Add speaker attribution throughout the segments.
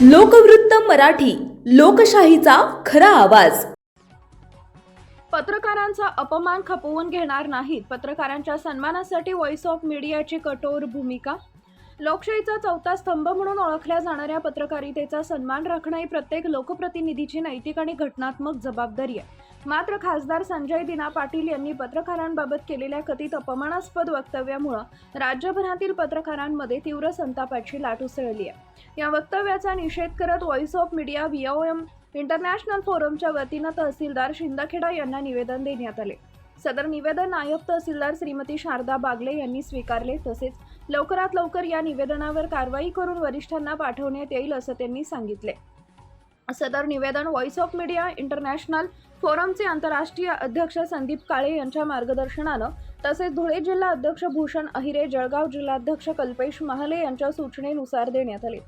Speaker 1: लोकवृत्त मराठी, लोकशाहीचा खरा आवाज।
Speaker 2: पत्रकारांचा अपमान खपवून घेणार नाहीत, पत्रकारांच्या सन्मानासाठी व्हॉइस ऑफ मीडियाची कठोर भूमिका। लोकशाहीचा चौथा स्तंभ म्हणून ओळखल्या जाणाऱ्या पत्रकारितेचा सन्मान राखणे ही प्रत्येक लोकप्रतिनिधीची नैतिक आणि घटनात्मक जबाबदारी आहे। मात्र खासदार संजय दिना पाटील यांनी पत्रकारांबाबत केलेल्या कथित अपमानास्पद वक्तव्यामुळे राज्यभरातील पत्रकारांमध्ये तीव्र संतापाची लाट उसळली आहे। या वक्तव्याचा निषेध करत voice of media VOM international फोरमच्या वतीने तहसीलदार शिंदखेडा यांना निवेदन देण्यात आले। सदर निवेदन नायब तहसीलदार श्रीमती शारदा बागले यांनी स्वीकारले। तसेच लवकरात लवकर या निवेदनावर कारवाई करून वरिष्ठांना पाठवण्यात येईल असं त्यांनी सांगितले। सदर निवेदन व्हॉइस ऑफ मीडिया इंटरनॅशनल फोरमचे आंतरराष्ट्रीय अध्यक्ष संदीप काळे यांच्या मार्गदर्शनानं तसेच धुळे जिल्हा अध्यक्ष भूषण अहिरे, जळगाव जिल्हाध्यक्ष कल्पेश महाले यांच्या सूचनेनुसार देण्यात आले।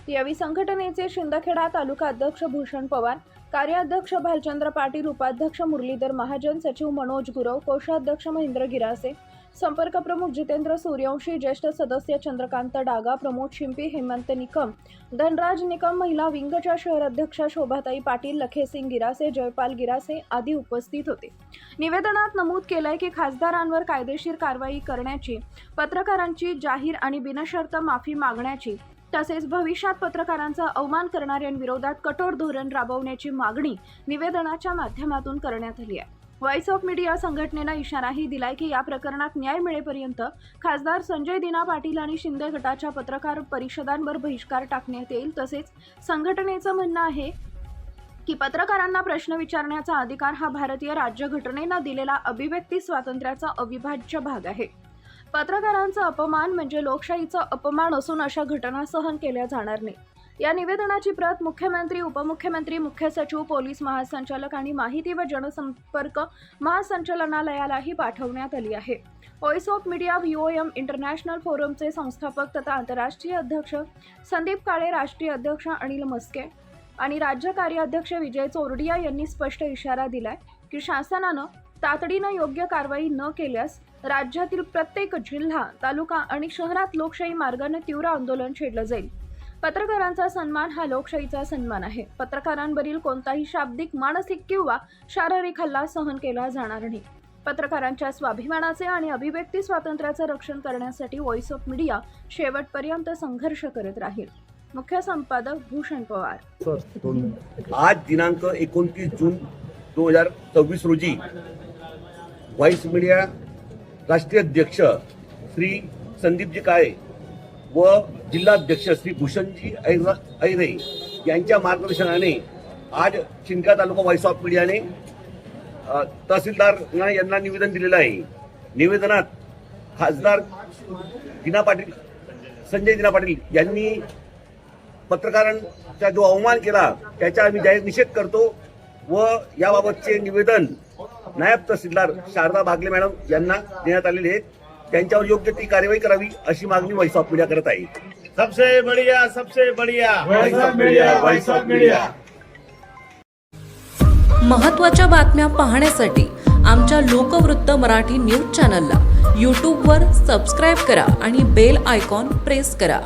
Speaker 2: यावेळी संघटनेचे शिंदखेडा तालुका अध्यक्ष भूषण पवार, कार्याध्यक्ष भालचंद्र पाटील, उपाध्यक्ष मुरलीधर महाजन, सचिव मनोज गुरव, कोषाध्यक्ष महेंद्र गिरासे, संपर्क प्रमुख जितेंद्र सूर्यवंशी, ज्येष्ठ सदस्य चंद्रकांत डागा, प्रमोद शिंपी, हेमंत निकम, धनराज निकम, महिला विंगच्या शहर अध्यक्षा शोभाताई पाटील, लखेसिंग गिरासे, जयपाल गिरासे आदी उपस्थित होते। निवेदनात नमूद केलंय की खासदारांवर कायदेशीर कारवाई करण्याची, पत्रकारांची जाहीर आणि बिनशर्त माफी मागण्याची तसेच भविष्यात पत्रकारांचा अवमान करणाऱ्यांविरोधात कठोर धोरण राबवण्याची मागणी निवेदनाच्या माध्यमातून करण्यात आली आहे। व्हॉइस ऑफ मीडिया संघटनेनं इशाराही दिलाय की या प्रकरणात न्याय मिळेपर्यंत खासदार संजय दिना पाटील आणि शिंदे गटाच्या पत्रकार परिषदांवर बहिष्कार टाकण्यात येईल। तसेच संघटनेचं म्हणणं आहे की पत्रकारांना प्रश्न विचारण्याचा अधिकार हा भारतीय राज्यघटनेनं दिलेला अभिव्यक्ती स्वातंत्र्याचा अविभाज्य भाग आहे। पत्रकारांचा अपमान म्हणजे लोकशाहीचा अपमान असून अशा घटना सहन केल्या जाणार नाही। या निवेदनाची प्रत मुख्यमंत्री, उपमुख्यमंत्री, मुख्य सचिव, पोलीस महासंचालक आणि माहिती व जनसंपर्क महासंचालनालयालाही पाठवण्यात आली आहे। Voice of media VOM international फोरमचे संस्थापक तथा आंतरराष्ट्रीय अध्यक्ष संदीप काळे, राष्ट्रीय अध्यक्ष अनिल मस्के आणि राज्य कार्याध्यक्ष विजय चोरडिया यांनी स्पष्ट इशारा दिलाय की शासनानं तातडीनं योग्य कारवाई न केल्यास राज्यातील प्रत्येक जिल्हा, तालुका आणि शहरात लोकशाही मार्गाने तीव्र आंदोलन छेडलं जाईल। पत्रकारांचा सन्मान हा लोकशाहीचा सन्मान आहे। पत्रकारांवरील कोणताही शाब्दिक, मानसिक किंवा शारीरिक हल्ला सहन केला जाणार नाही। पत्रकारांच्या स्वाभिमानाचे आणि अभिव्यक्ती स्वातंत्र्याचे रक्षण करण्यासाठी व्हॉइस ऑफ मीडिया शेवटपर्यंत संघर्ष करत राहील। मुख्य संपादक भूषण पवार।
Speaker 3: आज दिनांक 29 जून 2024 रोजी व्हॉइस मीडिया राष्ट्रीय अध्यक्ष श्री संदीपजी काळे व जिल्हाध्यक्ष श्री भूषणजी अहिरे यांच्या मार्गदर्शनाने आज शिंदखेडा तालुका व्हॉइस ऑफ मीडियाने तहसीलदार यांना निवेदन दिलेलं आहे। निवेदनात खासदार संजय दिना पाटील यांनी पत्रकारांचा जो अवमान केला त्याचा आम्ही जाहीर निषेध करतो व याबाबतचे निवेदन नायब तहसीलदार शारदा बागले मॅडम यांना देण्यात आलेले आहेत। त्यांच्यावर योग्य ती कार्यवाही करावी अशी मागणी व्हॉइस ऑफ मीडिया करत आहे।
Speaker 4: सबसे बढ़िया voice of media, voice of media.
Speaker 1: महत्त्वाच्या बातम्या पाहण्यासाठी आमच्या लोकवृत्त मराठी न्यूज चॅनलला YouTube वर सबस्क्राईब करा आणि बेल आयकॉन प्रेस करा।